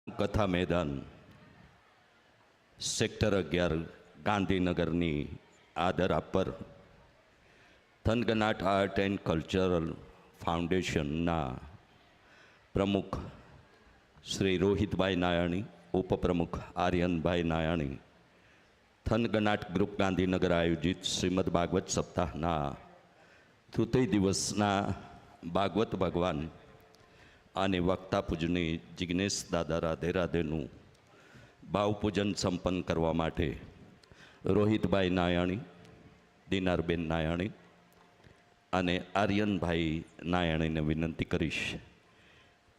કથા મેદાન સેક્ટર 11 ગાંધીનગરની આદરા પર થનગનાટ આર્ટ એન્ડ કલ્ચરલ ફાઉન્ડેશનના પ્રમુખ શ્રી રોહિતભાઈ નાયાણી, ઉપપ્રમુખ આર્યનભાઈ નાયાણી, થનગનાટ ગ્રુપ ગાંધીનગર આયોજિત શ્રીમદ ભાગવત સપ્તાહના તૃતીય દિવસના ભાગવત ભગવાન અને વક્તા પૂજની જિગ્નેશ દાદા રાધે રાધેનું ભાવપૂજન સંપન્ન કરવા માટે રોહિતભાઈ નાયાણી, દિનારબેન નાયાણી અને આર્યનભાઈ નાયાણીને વિનંતી કરીશ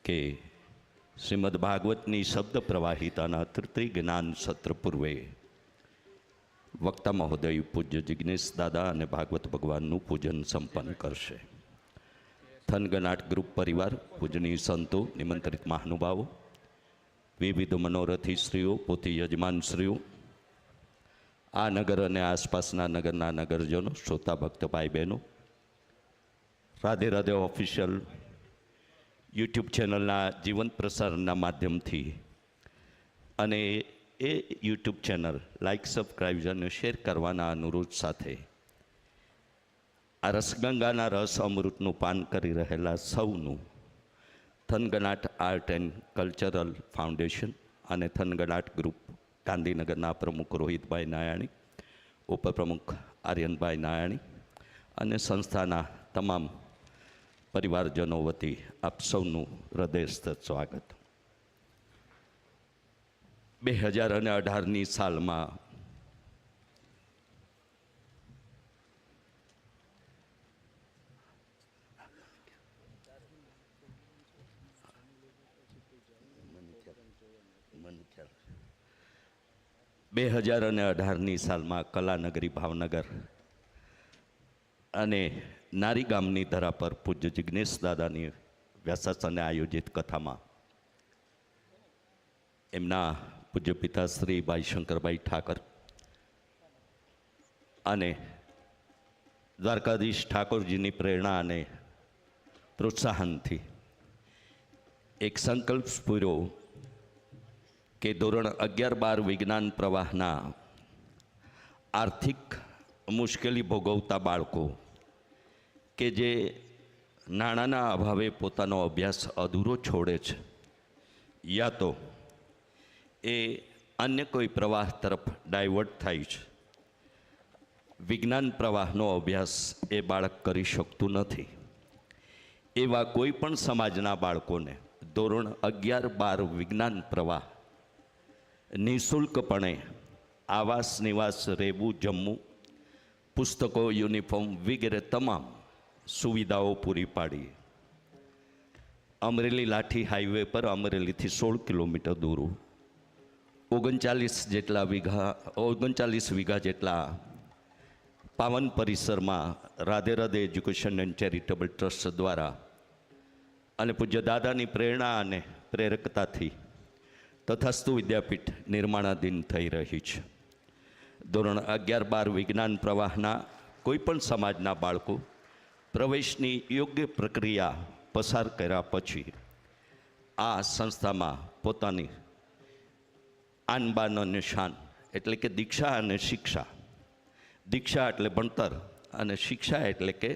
કે શ્રીમદ ભાગવતની શબ્દ પ્રવાહિતાના તૃતીય જ્ઞાન સત્ર પૂર્વે વક્તા મહોદય પૂજ્ય જિગ્નેશ દાદા અને ભાગવત ભગવાનનું પૂજન સંપન્ન કરશે. થનગનાટ ગ્રુપ પરિવાર, પૂજનીય સંતો, નિમંત્રિત મહાનુભાવો, વિવિધ મનોરથી શ્રીઓ, પોથી યજમાન શ્રીઓ, આ નગર અને આસપાસના નગરના નગરજનો, શ્રોતા ભક્ત ભાઈ બહેનો, રાધે રાધે ઓફિશિયલ યુટ્યુબ ચેનલના જીવંત પ્રસારણના માધ્યમથી અને એ યુટ્યુબ ચેનલ લાઇક, સબસ્ક્રાઇબ અને શેર કરવાના અનુરોધ સાથે આ રસગંગાના રસ અમૃતનું પાન કરી રહેલા સૌનું થનગનાટ આર્ટ એન્ડ કલ્ચરલ ફાઉન્ડેશન અને થનગનાટ ગ્રુપ ગાંધીનગરના પ્રમુખ રોહિતભાઈ નાયાણી, ઉપપ્રમુખ આર્યનભાઈ નાયાણી અને સંસ્થાના તમામ પરિવારજનો વતી આપ સૌનું હૃદયસ્થ સ્વાગત. 2018ની સાલમાં કલાનગરી ભાવનગર અને નારી ગામની ધરા પર પૂજ્ય જિગ્નેશ દાદાની વ્યાસાસને આયોજિત કથામાં એમના પૂજ્ય પિતા શ્રી ભાઈ શંકરભાઈ ઠાકર અને દ્વારકાધીશ ઠાકોરજીની પ્રેરણા અને પ્રોત્સાહનથી એક સંકલ્પ પૂર્યો કે ધોરણ 11-12 વિજ્ઞાન પ્રવાહના આર્થિક મુશ્કેલી ભોગવતા બાળકો કે જે નાણાંના અભાવે પોતાનો અભ્યાસ અધૂરો છોડે છે, યા તો એ અન્ય કોઈ પ્રવાહ તરફ ડાયવર્ટ થાય છે, વિજ્ઞાન પ્રવાહનો અભ્યાસ એ બાળક કરી શકતું નથી, એવા કોઈ પણ સમાજના બાળકોને ધોરણ 11-12 વિજ્ઞાન પ્રવાહ નિઃશુલ્કપણે આવાસ, નિવાસ, રહેવું, જમવું, પુસ્તકો, યુનિફોર્મ વગેરે તમામ સુવિધાઓ પૂરી પાડી અમરેલી લાઠી હાઈવે પર અમરેલીથી 16 કિલોમીટર દૂર 39 વીઘા જેટલા પાવન પરિસરમાં Radhe Radhe education and charitable trust દ્વારા અને પૂજ્ય દાદાની પ્રેરણા અને પ્રેરકતાથી તથાસ્તુ વિદ્યાપીઠ નિર્માણાધીન થઈ રહી છે. ધોરણ 11-12 વિજ્ઞાન પ્રવાહના કોઈપણ સમાજના બાળકો પ્રવેશની યોગ્ય પ્રક્રિયા પસાર કર્યા પછી આ સંસ્થામાં પોતાની આન બાન અને શાન એટલે કે દીક્ષા અને શિક્ષા, દીક્ષા એટલે ભણતર અને શિક્ષા એટલે કે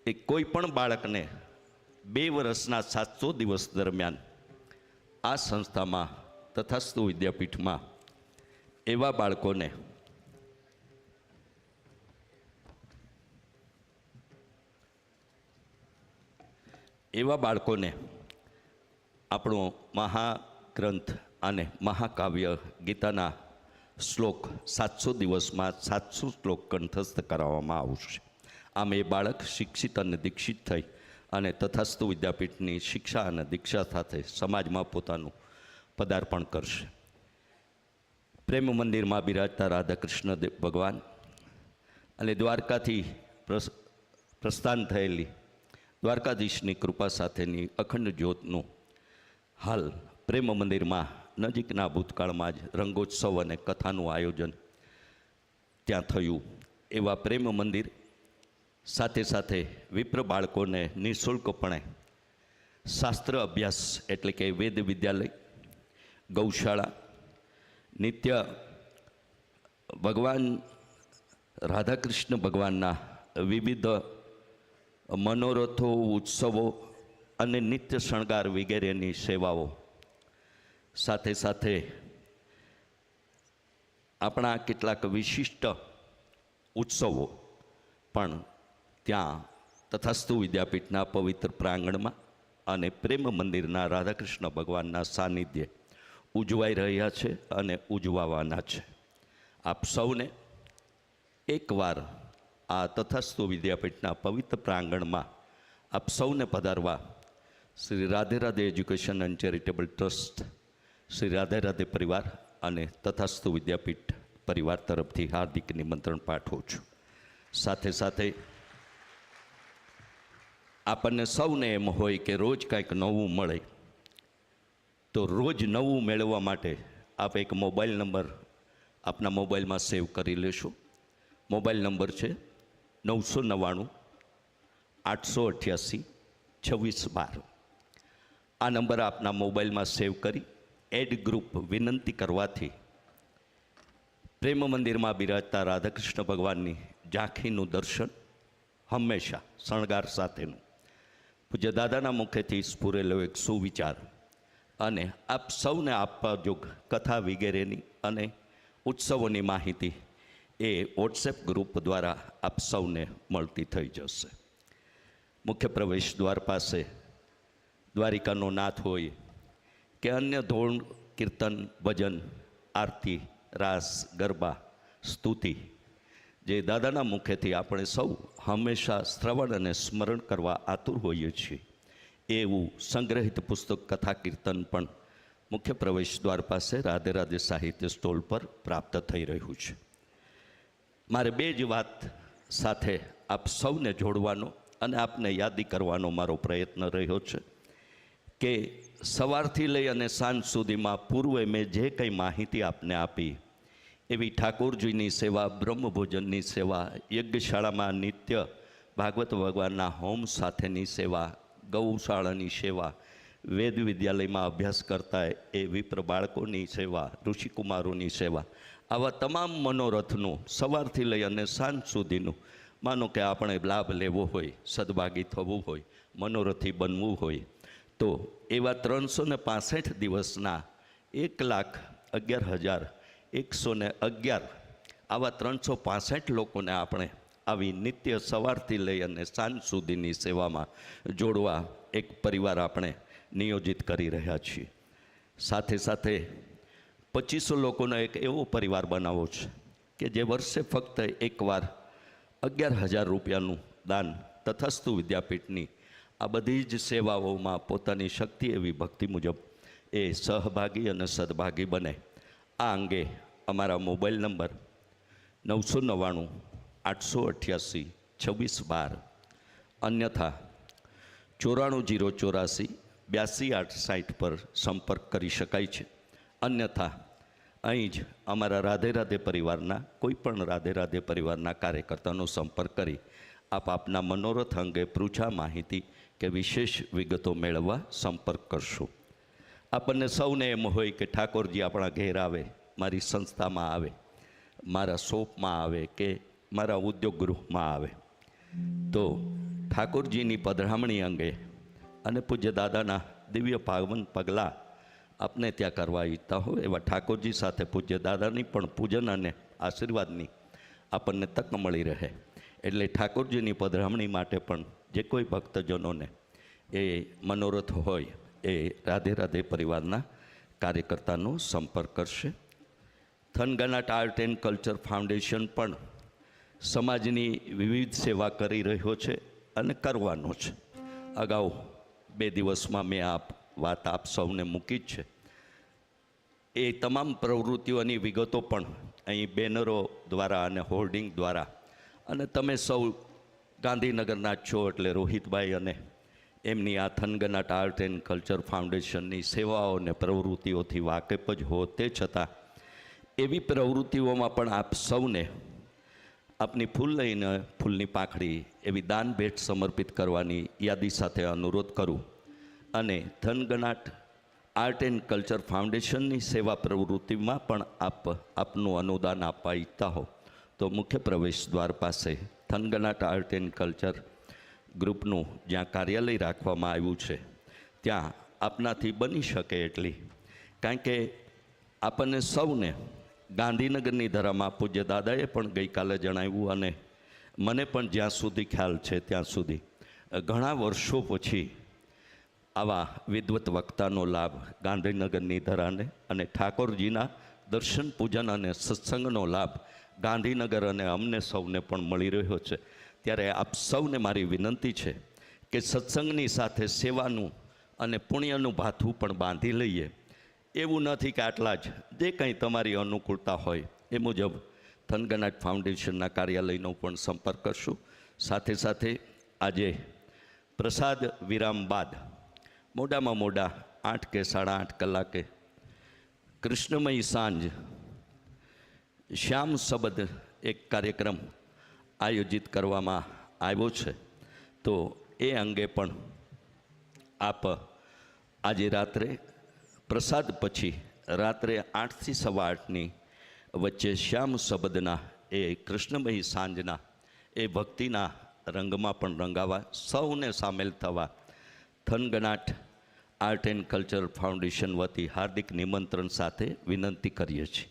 એ કોઈ પણ બાળકને 2 વર્ષના 700 દિવસ દરમિયાન આ સંસ્થામાં તથાસ્તુ વિદ્યાપીઠમાં એવા બાળકોને આપણો મહાગ્રંથ અને મહાકાવ્ય ગીતાના શ્લોક 700 દિવસમાં 700 શ્લોક કંઠસ્થ કરાવવામાં આવશે. આમ એ બાળક શિક્ષિત અને દીક્ષિત થઈ અને તથાસ્તુ વિદ્યાપીઠની શિક્ષા અને દીક્ષા સાથે સમાજમાં પોતાનું પદાર્પણ કરશે. પ્રેમ મંદિરમાં બિરાજતા રાધાકૃષ્ણ ભગવાન અને દ્વારકાથી પ્રસ્થાન થયેલી દ્વારકાધીશની કૃપા સાથેની અખંડ જ્યોતનું હાલ પ્રેમ મંદિરમાં નજીકના ભૂતકાળમાં જ રંગોત્સવ અને કથાનું આયોજન ત્યાં થયું. એવા પ્રેમ મંદિર સાથે સાથે વિપ્ર બાળકોને નિઃશુલ્કપણે શાસ્ત્ર અભ્યાસ એટલે કે વેદ વિદ્યાલય, ગૌશાળા, નિત્ય ભગવાન રાધાકૃષ્ણ ભગવાનના વિવિધ મનોરથો, ઉત્સવો અને નિત્ય શણગાર વગેરેની સેવાઓ, સાથે સાથે આપણા કેટલાક વિશિષ્ટ ઉત્સવો પણ ત્યાં તથાસ્તુ વિદ્યાપીઠના પવિત્ર પ્રાંગણમાં અને પ્રેમ મંદિરના રાધાકૃષ્ણ ભગવાનના સાનિધ્યે ઉજવાઈ રહ્યા છે અને ઉજવાવાના છે. આપ સૌને એકવાર આ તથાસ્તુ વિદ્યાપીઠના પવિત્ર પ્રાંગણમાં આપ સૌને પધારવા Shri Radhe Radhe education and charitable trust, Shri Radhe Radhe પરિવાર અને તથાસ્તુ વિદ્યાપીઠ પરિવાર તરફથી હાર્દિક નિમંત્રણ પાઠવું છું. સાથે સાથે આપણને સૌને એમ હોય કે રોજ કંઈક નવું મળે, તો રોજ નવું મેળવવા માટે આપ એક મોબાઈલ નંબર આપના મોબાઈલમાં સેવ કરી લેશો. મોબાઈલ નંબર છે 999 888 2612. આ નંબર આપના મોબાઈલમાં સેવ કરી એડ ગ્રુપ વિનંતી કરવાથી પ્રેમ મંદિરમાં બિરાજતા રાધાકૃષ્ણ ભગવાનની ઝાંખીનું દર્શન હંમેશા શણગાર સાથેનું પૂજ્ય દાદાના મુખેથી સ્ફુરેલો એક સુવિચાર અને આપ સૌને આપવા જોગ કથા વગેરેની અને ઉત્સવોની માહિતી એ વોટ્સએપ ગ્રુપ દ્વારા આપ સૌને મળતી થઈ જશે. મુખ્ય પ્રવેશ દ્વાર પાસે દ્વારિકાનો નાથ હોય કે અન્ય ધોળ, કીર્તન, ભજન, આરતી, રાસ, ગરબા, સ્તુતિ જે દાદાના મુખેથી આપણે સૌ હંમેશા શ્રવણ અને સ્મરણ કરવા આતુર હોઈએ છીએ, એવું સંગ્રહિત પુસ્તક કથા કીર્તન પણ મુખ્ય પ્રવેશ દ્વાર પાસે રાધે રાધે સાહિત્ય સ્ટોલ પર પ્રાપ્ત થઈ રહ્યું છે. મારે બે જ વાત સાથે આપ સૌને જોડવાનો અને આપને યાદી કરવાનો મારો પ્રયત્ન રહ્યો છે કે સવારથી લઈ અને સાંજ સુધીમાં પૂર્વે મેં જે કંઈ માહિતી આપને આપી એવી ઠાકોરજીની સેવા, બ્રહ્મભોજનની સેવા, યજ્ઞશાળામાં નિત્ય ભાગવત ભગવાનના હોમ સાથેની સેવા, ગૌશાળાની સેવા, વેદ વિદ્યાલયમાં અભ્યાસ કરતા એ વિપ્ર બાળકોની સેવા, ઋષિકુમારોની સેવા, આવા તમામ મનોરથનું સવારથી લઈ અને સાંજ સુધીનું માનો કે આપણે લાભ લેવો હોય, સદભાગી થવું હોય, મનોરથી બનવું હોય, તો એવા 365 દિવસના 1,11,111 આવા 365 લોકોને આપણે આવી નિત્ય સવારથી લઈ અને સાંજ સુધીની સેવામાં જોડવા એક પરિવાર આપણે નિયોજિત કરી રહ્યા છીએ. સાથે સાથે 2500 લોકોનો એક એવો પરિવાર બનાવવો છે કે જે વર્ષે ફક્ત એકવાર 11,000 રૂપિયાનું દાન તથાસ્તુ વિદ્યાપીઠની આ બધી જ સેવાઓમાં પોતાની શક્તિ એવી ભક્તિ મુજબ એ સહભાગી અને સદભાગી બને. આ અંગે અમારા મોબાઈલ નંબર 999 888 2612 અન્યથા 94 084 82 860 પર સંપર્ક કરી શકાય છે. અન્યથા અહીં જ અમારા રાધે રાધે પરિવારના કોઈ પણ રાધે રાધે પરિવારના કાર્યકર્તાનો સંપર્ક કરી આપ આપના મનોરથ અંગે પૃચ્છા માહિતી કે વિશેષ વિગતો મેળવવા સંપર્ક કરશો. આપણને સૌને એમ હોય કે ઠાકોરજી આપણા ઘેર આવે, મારી સંસ્થામાં આવે, મારા શોપમાં આવે કે મારા ઉદ્યોગ ગૃહમાં આવે, તો ઠાકોરજીની પધરામણી અંગે અને પૂજ્ય દાદાના દિવ્ય પાવન પગલાં આપને ત્યાં કરવા ઈચ્છતા હોય એવા ઠાકોરજી સાથે પૂજ્ય દાદાની પણ પૂજન અને આશીર્વાદની આપણને તક મળી રહે એટલે ઠાકોરજીની પધરામણી માટે પણ જે કોઈ ભક્તજનોને એ મનોરથ હોય એ રાધે રાધે પરિવારના કાર્યકર્તાનો સંપર્ક કરશે. થનગનાટ આર્ટ એન્ડ કલ્ચર ફાઉન્ડેશન પણ સમાજની વિવિધ સેવા કરી રહ્યો છે અને કરવાનો છે. અગાઉ 2 દિવસમાં મેં વાત આપ સૌને મૂકી જ છે. એ તમામ પ્રવૃત્તિઓની વિગતો પણ અહીં બેનરો દ્વારા અને હોર્ડિંગ દ્વારા અને તમે સૌ ગાંધીનગરના છો એટલે રોહિતભાઈ અને એમની આ થનગનાટ આર્ટ એન્ડ કલ્ચર ફાઉન્ડેશનની સેવાઓ અને પ્રવૃત્તિઓથી વાકેફ જ હો, તે છતાં એવી પ્રવૃત્તિઓમાં પણ આપ સૌને આપની ફૂલ લઈને ફૂલની પાંખડી એવી દાન ભેટ સમર્પિત કરવાની યાદી સાથે અનુરોધ કરું અને થનગનાટ આર્ટ એન્ડ કલ્ચર ફાઉન્ડેશનની સેવા પ્રવૃત્તિમાં પણ આપનું અનુદાન આપવા ઈચ્છતા હો તો મુખ્ય પ્રવેશ દ્વાર પાસે થનગનાટ આર્ટ એન્ડ કલ્ચર ગ્રુપનું જ્યાં કાર્યાલય રાખવામાં આવ્યું છે ત્યાં આપનાથી બની શકે એટલી, કારણ કે આપણને સૌને ગાંધીનગરની ધરામાં પૂજ્ય દાદાએ પણ ગઈકાલે જણાવ્યું અને મને પણ જ્યાં સુધી ખ્યાલ છે ત્યાં સુધી ઘણા વર્ષો પછી આવા વિદ્વત વક્તાનો લાભ ગાંધીનગરની ધરાને અને ઠાકોરજીના દર્શન પૂજન અને સત્સંગનો લાભ ગાંધીનગર અને અમને સૌને પણ મળી રહ્યો છે. ત્યારે આપ સૌને મારી વિનંતી છે કે સત્સંગની સાથે સેવાનું અને પુણ્યનું ભાથું પણ બાંધી લઈએ. એવું નથી કે આટલા જ, જે કંઈ તમારી અનુકૂળતા હોય એ મુજબ થનગનાટ ફાઉન્ડેશનના કાર્યાલયનો પણ સંપર્ક કરશું. સાથે સાથે આજે પ્રસાદ વિરામ બાદ મોડામાં મોડા 8 કે 8:30 કલાકે કૃષ્ણમયી સાંજ શ્યામ શબદ એક કાર્યક્રમ આયોજિત કરવામાં આવ્યો છે. તો એ અંગે પણ આપ આજે રાત્રે પ્રસાદ પછી રાત્રે 8 થી 8:15ની વચ્ચે શ્યામ શબદના એ કૃષ્ણમયી સાંજના એ ભક્તિના રંગમાં પણ રંગાવા સૌને સામેલ થવા થનગનાટ આર્ટ એન્ડ કલ્ચર ફાઉન્ડેશન વતી હાર્દિક નિમંત્રણ સાથે વિનંતી કરીએ છીએ.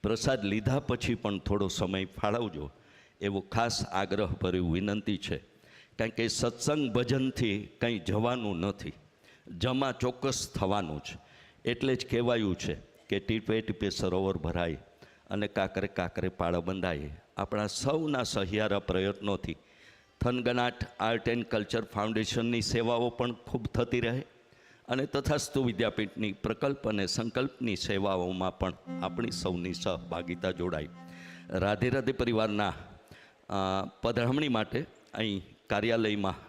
પ્રસાદ લીધા પછી પણ થોડો સમય ફાળવજો એવો ખાસ આગ્રહભર્યું વિનંતી છે, કારણ કે સત્સંગ ભજનથી કંઈ જવાનું નથી, જમા ચોક્કસ થવાનું છે. એટલે જ કહેવાયું છે કે ટીપે ટીપે સરોવર ભરાય અને કાકરે કાકરે પાળ બંધાય. આપણા સૌના સહિયારા પ્રયત્નોથી થનગનાટ આર્ટ એન્ડ કલ્ચર ફાઉન્ડેશનની સેવાઓ પણ ખૂબ થતી રહે અને તથાસ્તુ વિદ્યાપીઠની પ્રકલ્પ અને સંકલ્પની સેવાઓમાં પણ આપણી સૌની સહભાગિતા જોડાય. રાધે રાધે પરિવારના પધરામણી માટે અહીં કાર્યાલયમાં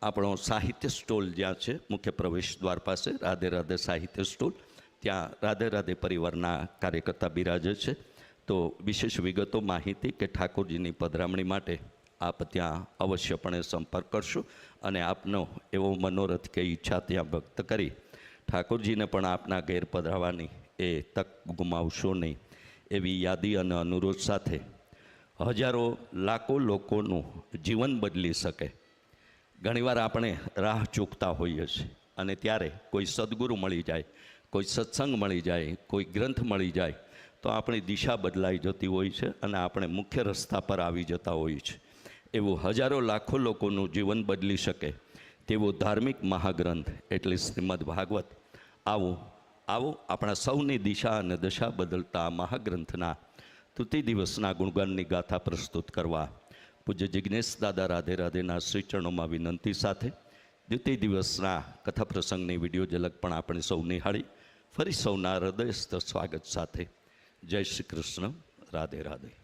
આપણો સાહિત્ય સ્ટોલ જ્યાં છે મુખ્ય પ્રવેશ દ્વાર પાસે રાધે રાધે સાહિત્ય સ્ટોલ, ત્યાં રાધે રાધે પરિવારના કાર્યકર્તા બિરાજે છે. તો વિશેષ વિગતો માહિતી કે ઠાકોરજીની પધરામણી માટે આપ ત્યાં અવશ્યપણે સંપર્ક કરશો અને આપનો એવો મનોરથ કે ઈચ્છા ત્યાં વ્યક્ત કરી ઠાકોરજીને પણ આપના ઘેર પધરાવવાની એ તક ગુમાવશો નહીં એવી યાદી અને અનુરોધ સાથે હજારો લાખો લોકોનું જીવન બદલી શકે. ઘણીવાર આપણે રાહ ચૂકતા હોઈએ છીએ અને ત્યારે કોઈ સદગુરુ મળી જાય, કોઈ સત્સંગ મળી જાય, કોઈ ગ્રંથ મળી જાય તો આપણી દિશા બદલાઈ જતી હોય છે અને આપણે મુખ્ય રસ્તા પર આવી જતા હોઈએ છીએ. એવું હજારો લાખો લોકોનું જીવન બદલી શકે તેવો ધાર્મિક મહાગ્રંથ એટલે શ્રીમદ ભાગવત આવો આપણા સૌની દિશા અને દશા બદલતા મહાગ્રંથના તૃતીય દિવસના ગુણગાનની ગાથા પ્રસ્તુત કરવા પૂજ્ય જિજ્ઞેશ દાદા રાધે રાધેના શ્રી ચરણોમાં વિનંતી સાથે દ્વિતીય દિવસના કથા પ્રસંગની વિડીયો ઝલક પણ આપણે સૌ નિહાળી ફરી સૌના હૃદયસ્થ સ્વાગત સાથે જય શ્રી કૃષ્ણ. રાધે રાધે.